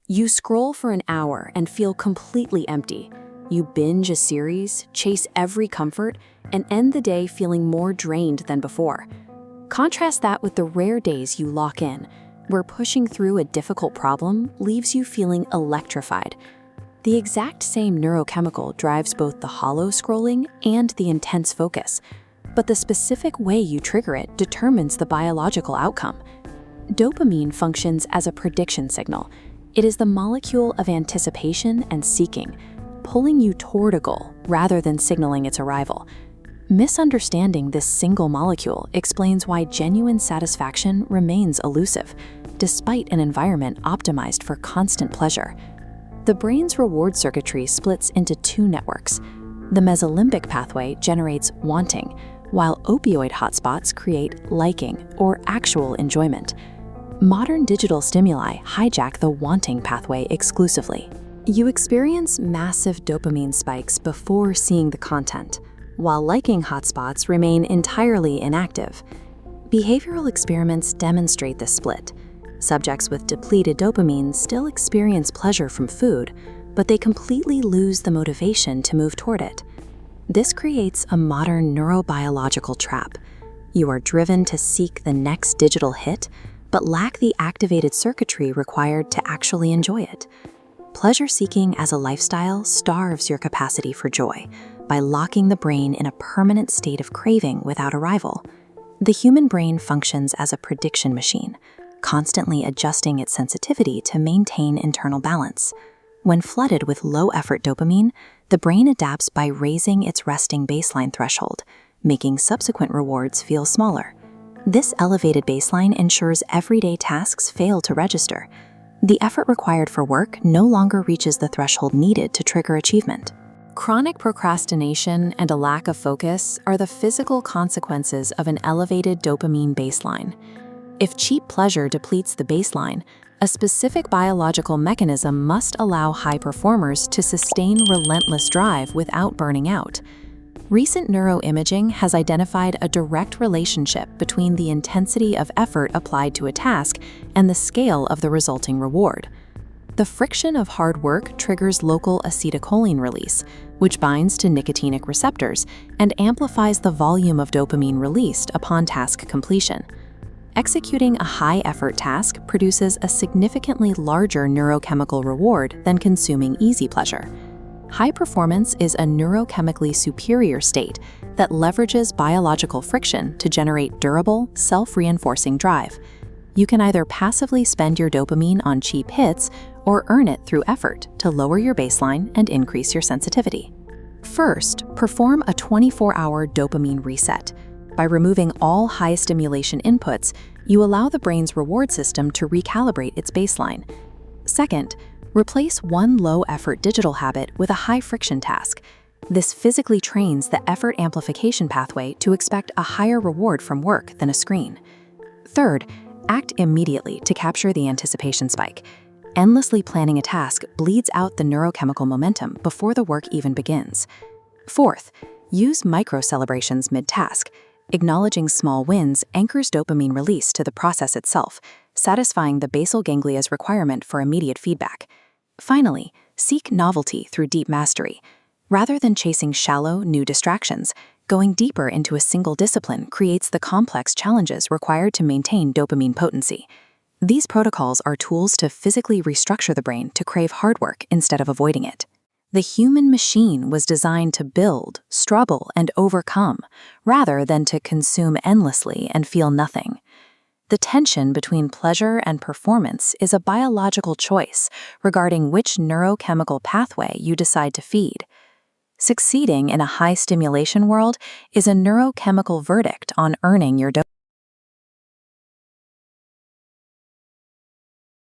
You scroll for an hour and feel completely empty. You binge a series, chase every comfort, and end the day feeling more drained than before. Contrast that with the rare days you lock in, where pushing through a difficult problem leaves you feeling electrified. The exact same neurochemical drives both the hollow scrolling and the intense focus, but the specific way you trigger it determines the biological outcome. Dopamine functions as a prediction signal. It is the molecule of anticipation and seeking, pulling you toward a goal rather than signaling its arrival. Misunderstanding this single molecule explains why genuine satisfaction remains elusive, despite an environment optimized for constant pleasure. The brain's reward circuitry splits into two networks. The mesolimbic pathway generates wanting, while opioid hotspots create liking or actual enjoyment. Modern digital stimuli hijack the wanting pathway exclusively. You experience massive dopamine spikes before seeing the content, while liking hotspots remain entirely inactive. Behavioral experiments demonstrate this split. Subjects with depleted dopamine still experience pleasure from food, but they completely lose the motivation to move toward it. This creates a modern neurobiological trap. You are driven to seek the next digital hit, but lack the activated circuitry required to actually enjoy it. Pleasure-seeking as a lifestyle starves your capacity for joy by locking the brain in a permanent state of craving without arrival. The human brain functions as a prediction machine, constantly adjusting its sensitivity to maintain internal balance. When flooded with low-effort dopamine, the brain adapts by raising its resting baseline threshold, making subsequent rewards feel smaller. This elevated baseline ensures everyday tasks fail to register. The effort required for work no longer reaches the threshold needed to trigger achievement. Chronic procrastination and a lack of focus are the physical consequences of an elevated dopamine baseline. If cheap pleasure depletes the baseline, a specific biological mechanism must allow high performers to sustain relentless drive without burning out. Recent neuroimaging has identified a direct relationship between the intensity of effort applied to a task and the scale of the resulting reward. The friction of hard work triggers local acetylcholine release, which binds to nicotinic receptors and amplifies the volume of dopamine released upon task completion. Executing a high-effort task produces a significantly larger neurochemical reward than consuming easy pleasure. High performance is a neurochemically superior state that leverages biological friction to generate durable, self-reinforcing drive. You can either passively spend your dopamine on cheap hits or earn it through effort to lower your baseline and increase your sensitivity. First, perform a 24-hour dopamine reset. By removing all high-stimulation inputs, you allow the brain's reward system to recalibrate its baseline. Second, replace one low-effort digital habit with a high-friction task. This physically trains the effort amplification pathway to expect a higher reward from work than a screen. Third, act immediately to capture the anticipation spike. Endlessly planning a task bleeds out the neurochemical momentum before the work even begins. Fourth, use micro-celebrations mid-task. Acknowledging small wins anchors dopamine release to the process itself, satisfying the basal ganglia's requirement for immediate feedback. Finally, seek novelty through deep mastery. Rather than chasing shallow, new distractions, going deeper into a single discipline creates the complex challenges required to maintain dopamine potency. These protocols are tools to physically restructure the brain to crave hard work instead of avoiding it. The human machine was designed to build, struggle, and overcome, rather than to consume endlessly and feel nothing. The tension between pleasure and performance is a biological choice regarding which neurochemical pathway you decide to feed. Succeeding in a high-stimulation world is a neurochemical verdict on earning your dopamine.